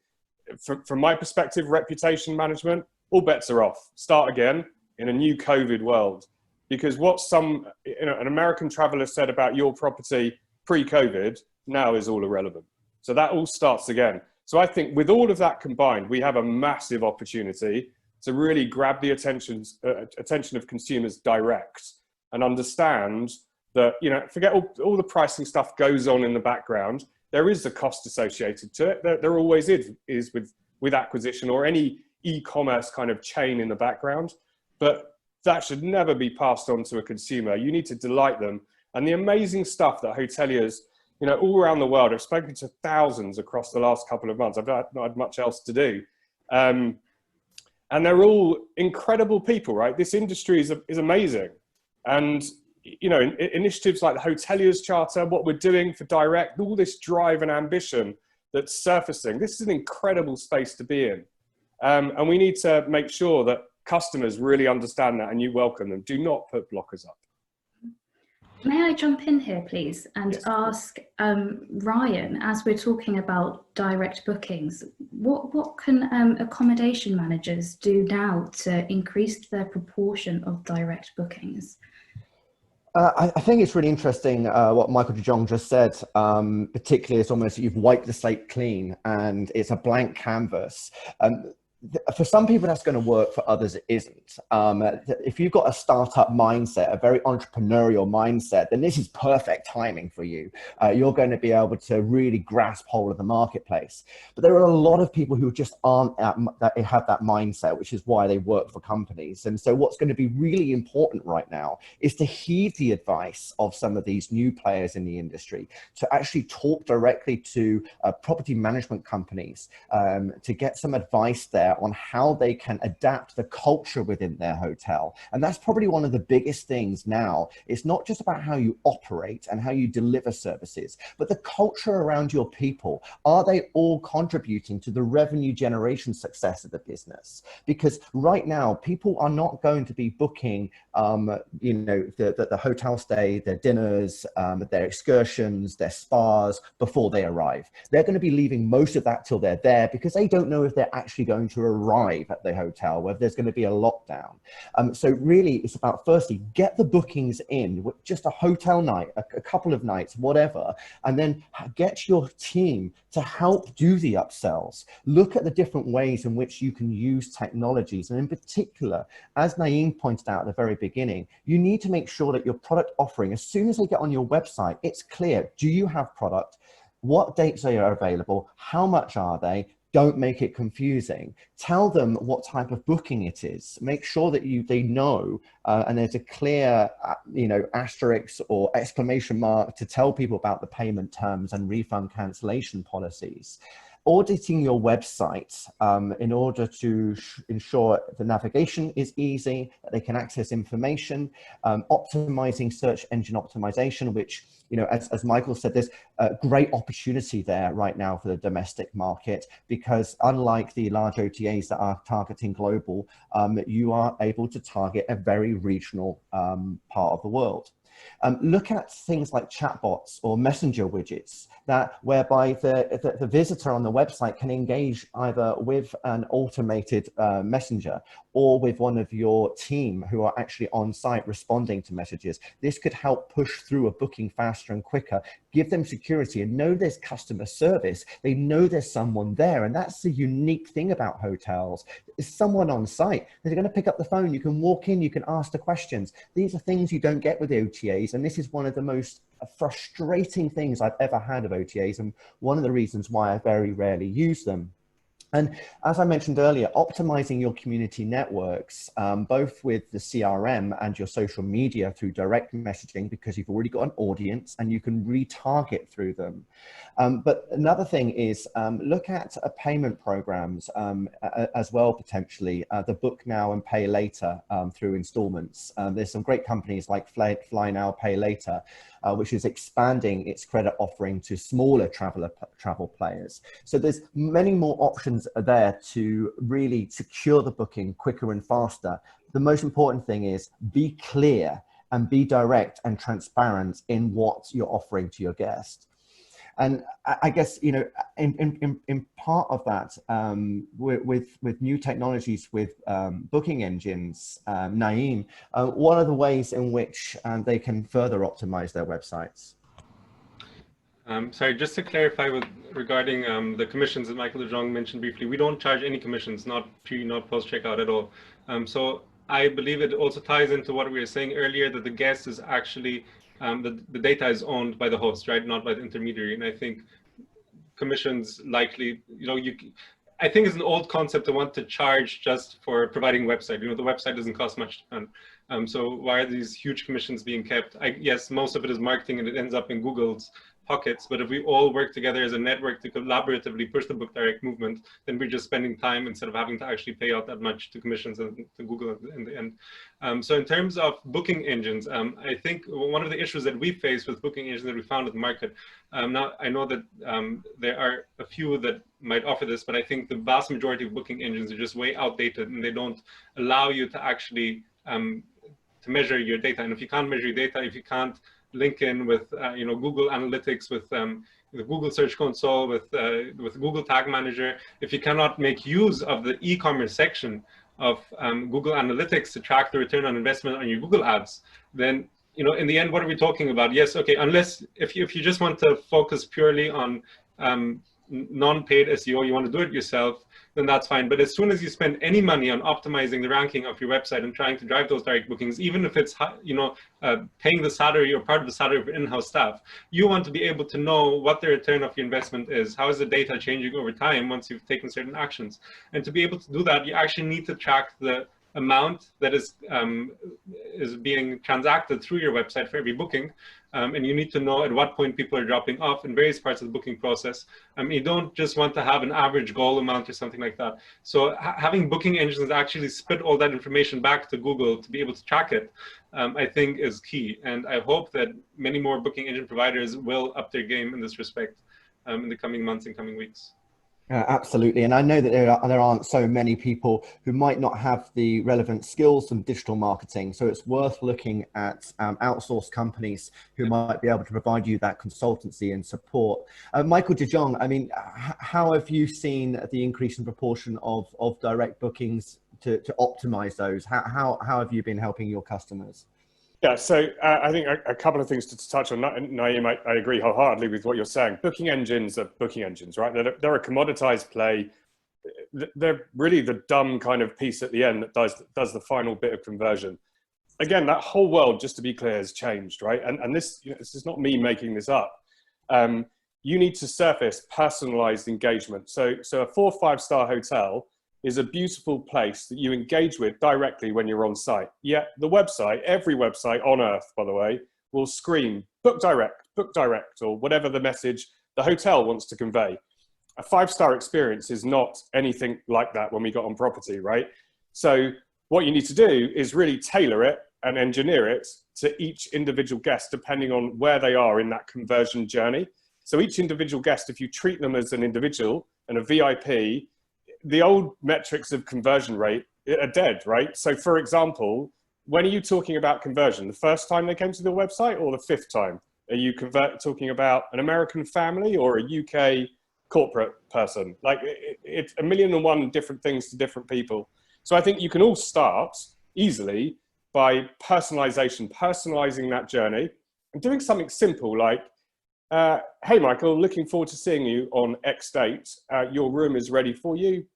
from my perspective, reputation management, all bets are off. Start again in a new COVID world. Because what an American traveler said about your property pre-COVID now is all irrelevant. So that all starts again. So I think with all of that combined, we have a massive opportunity to really grab the attention of consumers direct and understand that, forget all the pricing stuff goes on in the background. There is a cost associated to it. There always is with acquisition or any e-commerce kind of chain in the background. But that should never be passed on to a consumer. You need to delight them. And the amazing stuff that hoteliers, all around the world, I've spoken to thousands across the last couple of months. I've not had much else to do. And they're all incredible people, right? This industry is amazing. And, initiatives like the Hoteliers Charter, what we're doing for direct, all this drive and ambition that's surfacing, this is an incredible space to be in. And we need to make sure that customers really understand that and you welcome them. Do not put blockers up. May I jump in here, please, and Yes, ask Ryan, as we're talking about direct bookings, what can accommodation managers do now to increase their proportion of direct bookings? I think it's really interesting what Michael de Jong just said, particularly it's almost you've wiped the slate clean and it's a blank canvas. for some people that's going to work, for others it isn't. If you've got a startup mindset, a very entrepreneurial mindset, then this is perfect timing for you. You're going to be able to really grasp hold of the marketplace. But there are a lot of people who just aren't that have that mindset, which is why they work for companies. And so what's going to be really important right now is to heed the advice of some of these new players in the industry, to actually talk directly to property management companies, to get some advice there on how they can adapt the culture within their hotel. And that's probably one of the biggest things now. It's not just about how you operate and how you deliver services, but the culture around your people. Are they all contributing to the revenue generation success of the business? Because right now, people are not going to be booking, you know, the hotel stay, their dinners, their excursions, their spas before they arrive. They're going to be leaving most of that till they're there, because they don't know if they're actually going to arrive at the hotel, whether there's going to be a lockdown. So really it's about, firstly, get the bookings in, just a hotel night, a couple of nights, whatever, and then get your team to help do the upsells. Look at the different ways in which you can use technologies. And in particular, as Naeem pointed out at the very beginning, you need to make sure that your product offering, as soon as they get on your website, it's clear. Do you have product? What dates are available? How much are they? Don't make it confusing. Tell them what type of booking it is. Make sure that they know, and there's a clear, you know, asterisk or exclamation mark to tell people about the payment terms and refund cancellation policies. Auditing your website in order to ensure the navigation is easy, that they can access information, optimizing search engine optimization, which, you know, as Michael said, there's a great opportunity there right now for the domestic market, because unlike the large OTAs that are targeting global, you are able to target a very regional part of the world. Look at things like chatbots or messenger widgets, whereby the visitor on the website can engage either with an automated messenger or with one of your team who are actually on site responding to messages. This could help push through a booking faster and quicker, give them security and know there's customer service. They know there's someone there. And that's the unique thing about hotels. There's someone on site. They're going to pick up the phone. You can walk in, you can ask the questions. These are things you don't get with OTAs. And this is one of the most frustrating things I've ever had of OTAs, and one of the reasons why I very rarely use them. And as I mentioned earlier, optimizing your community networks, both with the CRM and your social media through direct messaging, because you've already got an audience and you can retarget through them. But another thing is look at payment programs as well, potentially. The book now and pay later through installments. There's some great companies like Fly Now, Pay Later, which is expanding its credit offering to smaller travel players. So there's many more options there to really secure the booking quicker and faster. The most important thing is be clear and be direct and transparent in what you're offering to your guest. And I guess, you know, in part of that, with new technologies, with booking engines, Naeem, what are the ways in which they can further optimize their websites? Sorry, just to clarify regarding the commissions that Michael de Jong mentioned briefly, we don't charge any commissions, not pre, not post checkout at all. So I believe it also ties into what we were saying earlier, that the guest is actually, the data is owned by the host, right? Not by the intermediary. And I think commissions likely, you know, I think it's an old concept to want to charge just for providing website. You know, the website doesn't cost much to run. So why are these huge commissions being kept? Yes, most of it is marketing and it ends up in Google's pockets, but if we all work together as a network to collaboratively push the Book Direct movement, then we're just spending time instead of having to actually pay out that much to commissions and to Google in the end. So in terms of booking engines, I think one of the issues that we face with booking engines that we found in the market, now I know that there are a few that might offer this, but I think the vast majority of booking engines are just way outdated and they don't allow you to actually to measure your data. And if you can't measure your data, if you can't link in with you know, Google Analytics, with the Google Search Console, with Google Tag Manager, if you cannot make use of the e-commerce section of Google Analytics to track the return on investment on your Google ads, then, you know, in the end, what are we talking about? Yes, okay, unless if you just want to focus purely on non-paid SEO, you want to do it yourself, then that's fine. But as soon as you spend any money on optimizing the ranking of your website and trying to drive those direct bookings, even if it's paying the salary or part of the salary of in-house staff, you want to be able to know what the return of your investment is. How is the data changing over time once you've taken certain actions? And to be able to do that, you actually need to track the amount that is being transacted through your website for every booking, and you need to know at what point people are dropping off in various parts of the booking process. You don't just want to have an average goal amount or something like that. So having booking engines actually spit all that information back to Google to be able to track it, I think is key. And I hope that many more booking engine providers will up their game in this respect in the coming months and coming weeks. Absolutely. And I know that there aren't so many people who might not have the relevant skills from digital marketing. So it's worth looking at outsourced companies who might be able to provide you that consultancy and support. Michael de Jong, I mean, how have you seen the increase in proportion of direct bookings to optimize those? How have you been helping your customers? Yeah, so I think a couple of things to touch on. Naeem, I agree wholeheartedly with what you're saying. Booking engines are booking engines, right? They're a commoditized play. They're really the dumb kind of piece at the end that does the final bit of conversion. Again, that whole world, just to be clear, has changed, right? And this is not me making this up. You need to surface personalized engagement. So a 4- or 5-star hotel is a beautiful place that you engage with directly when you're on site. Yet the website, every website on earth, by the way, will scream, book direct, or whatever the message the hotel wants to convey. A 5-star experience is not anything like that when we got on property, right? So what you need to do is really tailor it and engineer it to each individual guest, depending on where they are in that conversion journey. So each individual guest, if you treat them as an individual and a VIP, the old metrics of conversion rate are dead, right? So for example, when are you talking about conversion? The first time they came to the website or the 5th time? Are you talking about an American family or a UK corporate person? Like it's 1,000,001 different things to different people. So I think you can all start easily by personalizing that journey and doing something simple like, hey, Michael, looking forward to seeing you on X date. Your room is ready for you.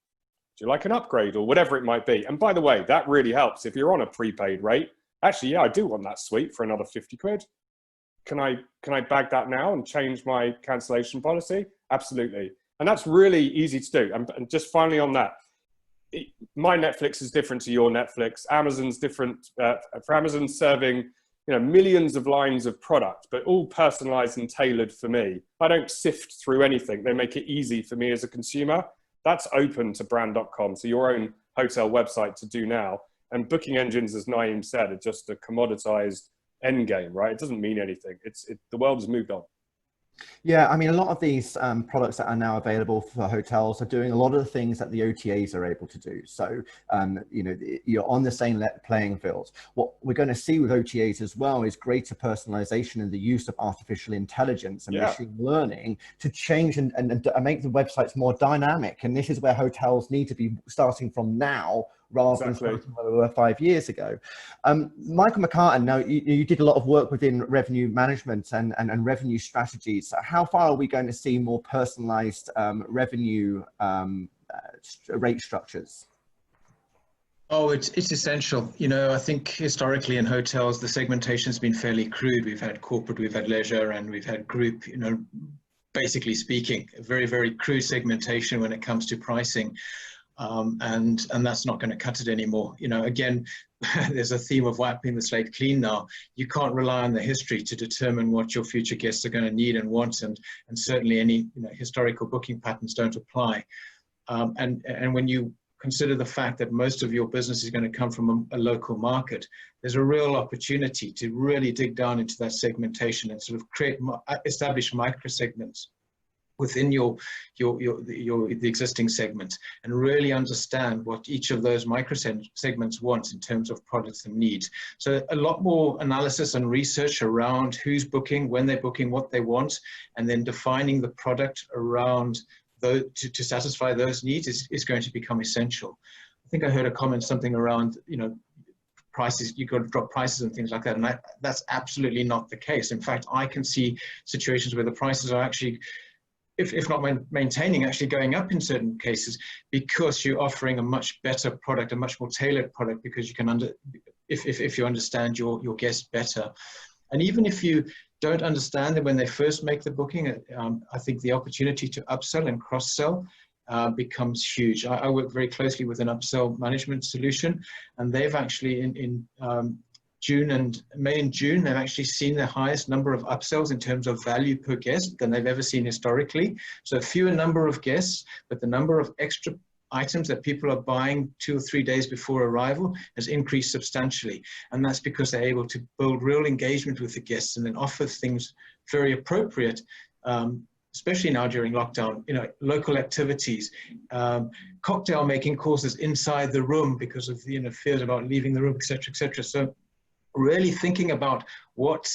Do you like an upgrade or whatever it might be? And by the way, that really helps if you're on a prepaid rate. Actually, yeah, I do want that suite for another 50 quid. Can I bag that now and change my cancellation policy? Absolutely. And that's really easy to do. And just finally on that, my Netflix is different to your Netflix. Amazon's different. For Amazon serving millions of lines of product, but all personalized and tailored for me. I don't sift through anything. They make it easy for me as a consumer. That's open to brand.com, so your own hotel website to do now. And booking engines, as Naeem said, are just a commoditized end game, right? It doesn't mean anything. The world has moved on. Yeah, I mean, a lot of these products that are now available for hotels are doing a lot of the things that the OTAs are able to do. So, you're on the same playing field. What we're going to see with OTAs as well is greater personalization and the use of artificial intelligence and machine learning to change and make the websites more dynamic. And this is where hotels need to be starting from now, rather than starting where we were 5 years ago. Michael McCartan, now you did a lot of work within revenue management and revenue strategies. How far are we going to see more personalized revenue rate structures? Oh, it's essential. I think historically in hotels, the segmentation has been fairly crude. We've had corporate, we've had leisure, and we've had group, basically speaking, a very, very crude segmentation when it comes to pricing. And that's not going to cut it anymore. Again, there's a theme of wiping the slate clean now. You can't rely on the history to determine what your future guests are going to need and want, and certainly any historical booking patterns don't apply. And when you consider the fact that most of your business is going to come from a local market, there's a real opportunity to really dig down into that segmentation and sort of establish micro segments within the existing segments, and really understand what each of those micro segments wants in terms of products and needs. So a lot more analysis and research around who's booking, when they're booking, what they want, and then defining the product around to satisfy those needs is going to become essential. I think I heard a comment something around prices, you've got to drop prices and things like that, and that's absolutely not the case. In fact, I can see situations where the prices are actually if not maintaining, actually going up in certain cases, because you're offering a much better product, a much more tailored product, because you can if you understand your guests better. And even if you don't understand them when they first make the booking, I think the opportunity to upsell and cross-sell becomes huge. I work very closely with an upsell management solution, and they've actually in May and June, they've actually seen the highest number of upsells in terms of value per guest than they've ever seen historically. So fewer number of guests, but the number of extra items that people are buying 2 or 3 days before arrival has increased substantially. And that's because they're able to build real engagement with the guests and then offer things very appropriate, especially now during lockdown, local activities, cocktail making courses inside the room because of fears about leaving the room, etc., etc. So really thinking about what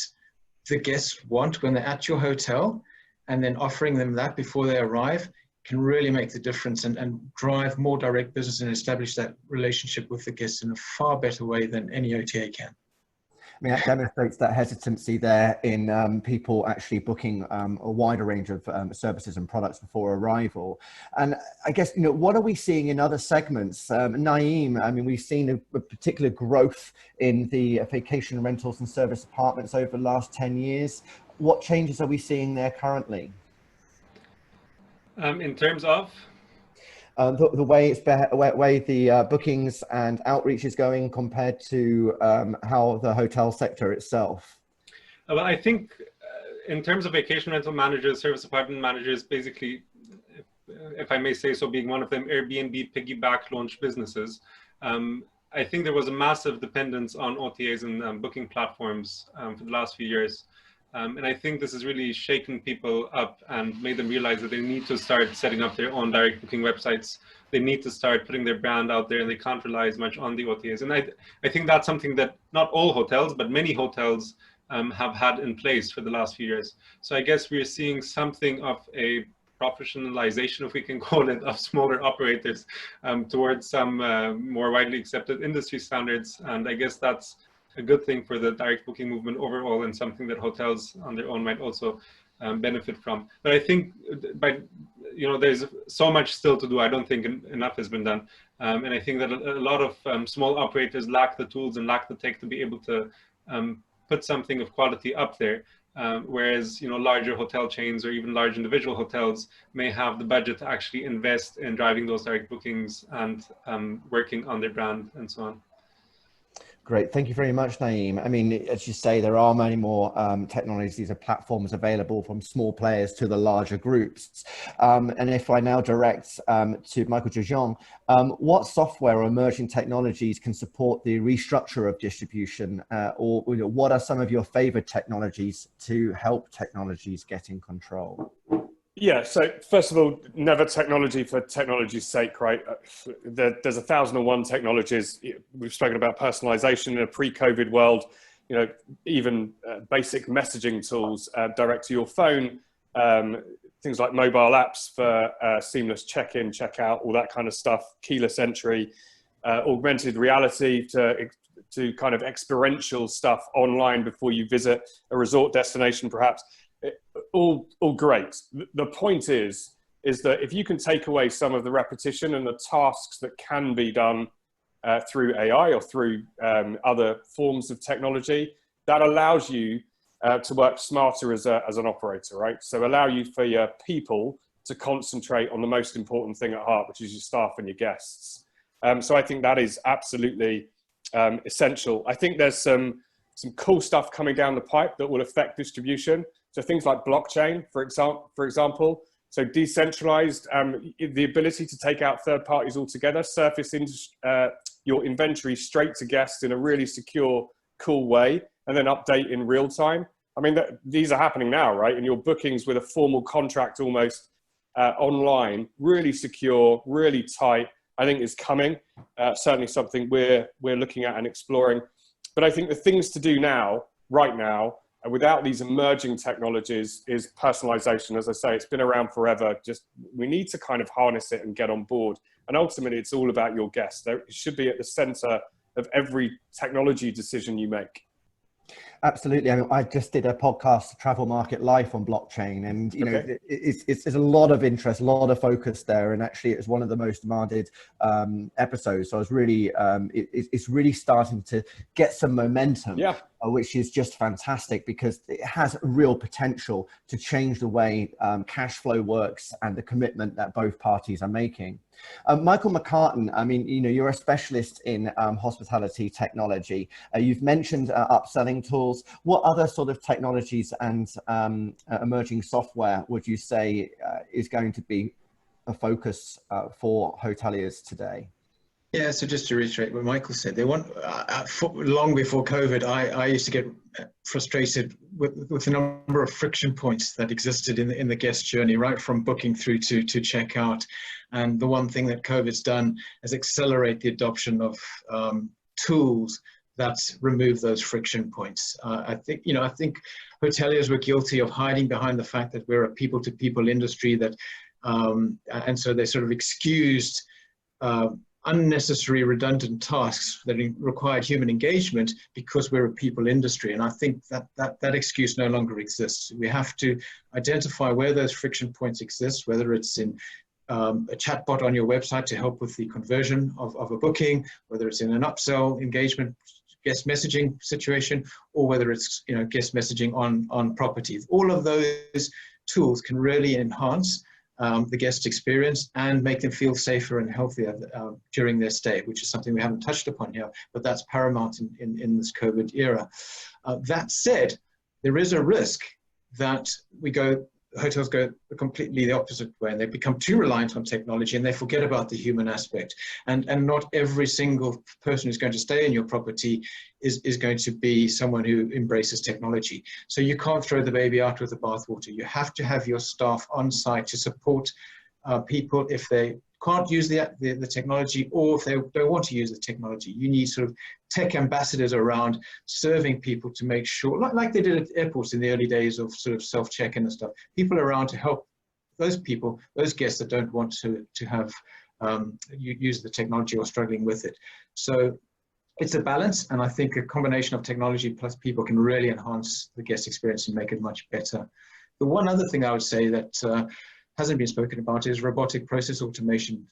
the guests want when they're at your hotel, and then offering them that before they arrive can really make the difference and drive more direct business and establish that relationship with the guests in a far better way than any OTA can. I mean, that demonstrates that hesitancy there in people actually booking a wider range of services and products before arrival. And I guess, what are we seeing in other segments? Naeem, I mean, we've seen a particular growth in the vacation rentals and service apartments over the last 10 years. What changes are we seeing there currently? In terms of? The way the bookings and outreach is going compared to how the hotel sector itself? Well, I think in terms of vacation rental managers, service apartment managers, basically, if I may say so, being one of them, Airbnb piggyback launch businesses, I think there was a massive dependence on OTAs and booking platforms for the last few years. And I think this has really shaken people up and made them realize that they need to start setting up their own direct booking websites. They need to start putting their brand out there, and they can't rely as much on the OTAs. And I think that's something that not all hotels, but many hotels have had in place for the last few years. So I guess we're seeing something of a professionalization, if we can call it, of smaller operators towards some more widely accepted industry standards. And I guess that's a good thing for the direct booking movement overall, and something that hotels on their own might also benefit from. But I think there's so much still to do. I don't think enough has been done. And I think that a lot of small operators lack the tools and lack the tech to be able to put something of quality up there. Whereas, larger hotel chains or even large individual hotels may have the budget to actually invest in driving those direct bookings and working on their brand and so on. Great. Thank you very much, Naeem. I mean, as you say, there are many more technologies and platforms available, from small players to the larger groups. And if I now direct to Michael de Jong, what software or emerging technologies can support the restructure of distribution? Or what are some of your favorite technologies to help technologies get in control? Yeah, so first of all, never technology for technology's sake, right? There's 1,001 technologies. We've spoken about personalization in a pre-COVID world, even basic messaging tools direct to your phone, things like mobile apps for seamless check-in, check-out, all that kind of stuff, keyless entry, augmented reality to kind of experiential stuff online before you visit a resort destination, perhaps. All great. The point is that if you can take away some of the repetition and the tasks that can be done through AI or through other forms of technology, that allows you to work smarter as an operator, right? So allow you for your people to concentrate on the most important thing at heart, which is your staff and your guests. So I think that is absolutely essential. I think there's some cool stuff coming down the pipe that will affect distribution. So things like blockchain, for example, so decentralized, the ability to take out third parties altogether, surface your inventory straight to guests in a really secure, cool way, and then update in real time. I mean, these are happening now, right? And your bookings with a formal contract almost online, really secure, really tight, I think is coming. Certainly something we're looking at and exploring. But I think the things to do now, right now, without these emerging technologies, is personalization. As I say, it's been around forever. Just we need to kind of harness it and get on board. And ultimately, it's all about your guests. It should be at the center of every technology decision you make. Absolutely. I mean, I just did a podcast, Travel Market Life, on blockchain, and you know, Okay. it's a lot of interest, a lot of focus there, and actually, it's one of the most demanded episodes. So I was really, it's really starting to get some momentum, Yeah. Which is just fantastic because it has real potential to change the way cash flow works and the commitment that both parties are making. Michael McCartan, I mean, you know, you're a specialist in hospitality technology. You've mentioned upselling tools. What other sort of technologies and emerging software would you say is going to be a focus for hoteliers today? Yeah, so just to reiterate what Michael said, they want long before COVID, I used to get frustrated with the number of friction points that existed in the guest journey, right from booking through to checkout. And the one thing that COVID's done is accelerate the adoption of tools that remove those friction points. I think hoteliers were guilty of hiding behind the fact that we're a people-to-people industry, that, and so they sort of excused unnecessary redundant tasks that required human engagement because we're a people industry. And I think that excuse no longer exists. We have to identify where those friction points exist, whether it's in a chatbot on your website to help with the conversion of a booking, whether it's in an upsell engagement guest messaging situation, or whether it's guest messaging on properties. All of those tools can really enhance the guest experience and make them feel safer and healthier during their stay, which is something we haven't touched upon here, but that's paramount in this COVID era. That said, there is a risk that hotels go completely the opposite way, and they become too reliant on technology and they forget about the human aspect. And not every single person who's going to stay in your property is going to be someone who embraces technology. So you can't throw the baby out with the bathwater. You have to have your staff on site to support people if they can't use the technology, or if they don't want to use the technology. You need sort of tech ambassadors around serving people to make sure, like they did at airports in the early days of sort of self-check-in and stuff, people around to help those people, those guests that don't want to have use the technology or struggling with it. So it's a balance, and I think a combination of technology plus people can really enhance the guest experience and make it much better. The one other thing I would say that hasn't been spoken about is robotic process automation.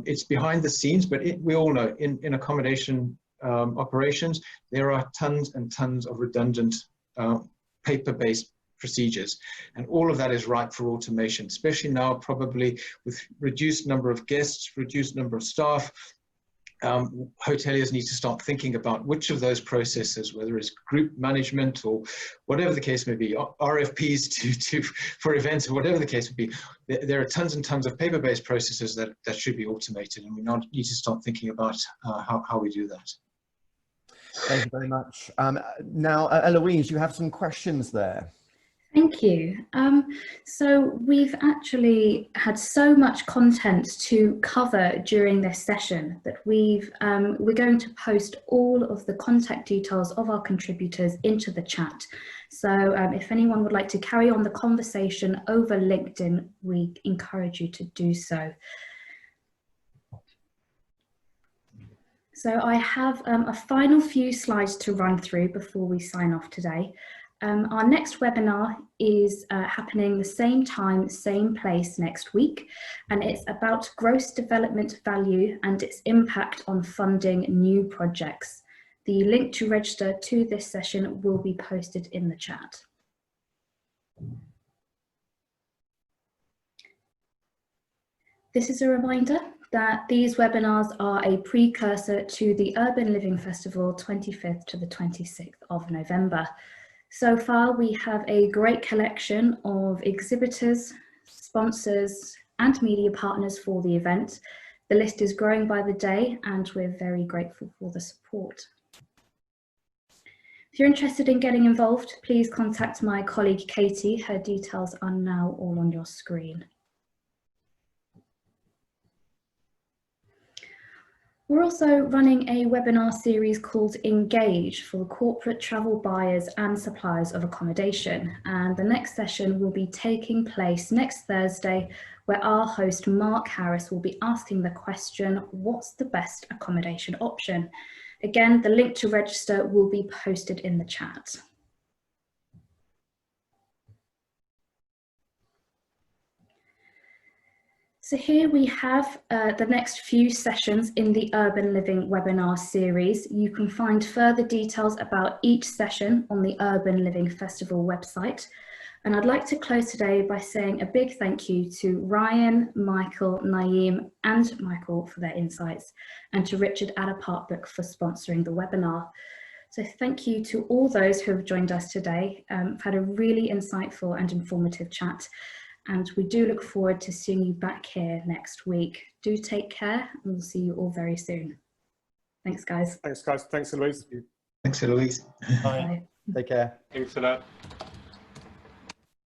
It's behind the scenes, but we all know in accommodation operations, there are tons and tons of redundant paper-based procedures, and all of that is ripe for automation, especially now probably with reduced number of guests, reduced number of staff. Hoteliers need to start thinking about which of those processes, whether it's group management or whatever the case may be, RFPs for events, or whatever the case may be. There are tons and tons of paper-based processes that should be automated, and we need to start thinking about how we do that. Thank you very much. Now, Eloise, you have some questions there. Thank you. So we've actually had so much content to cover during this session that we're going to post all of the contact details of our contributors into the chat. So if anyone would like to carry on the conversation over LinkedIn, we encourage you to do so. So I have a final few slides to run through before we sign off today. Our next webinar is happening the same time, same place next week, and it's about gross development value and its impact on funding new projects. The link to register to this session will be posted in the chat. This is a reminder that these webinars are a precursor to the Urban Living Festival 25th to the 26th of November. So far, we have a great collection of exhibitors, sponsors, and media partners for the event. The list is growing by the day, and we're very grateful for the support. If you're interested in getting involved, please contact my colleague Katie. Her details are now all on your screen. We're also running a webinar series called Engage for corporate travel buyers and suppliers of accommodation. And the next session will be taking place next Thursday, where our host Mark Harris will be asking the question, what's the best accommodation option? Again, the link to register will be posted in the chat. So here we have the next few sessions in the Urban Living webinar series. You can find further details about each session on the Urban Living Festival website. And I'd like to close today by saying a big thank you to Ryan, Michael, Naeem and Michael for their insights, and to Richard at Apartbook for sponsoring the webinar. So thank you to all those who have joined us today. I've had a really insightful and informative chat, and we do look forward to seeing you back here next week. Do take care, and we'll see you all very soon. Thanks, guys. Thanks, guys. Thanks, Eloise. Thanks, Eloise. Bye. Bye. Take care. Thanks a lot.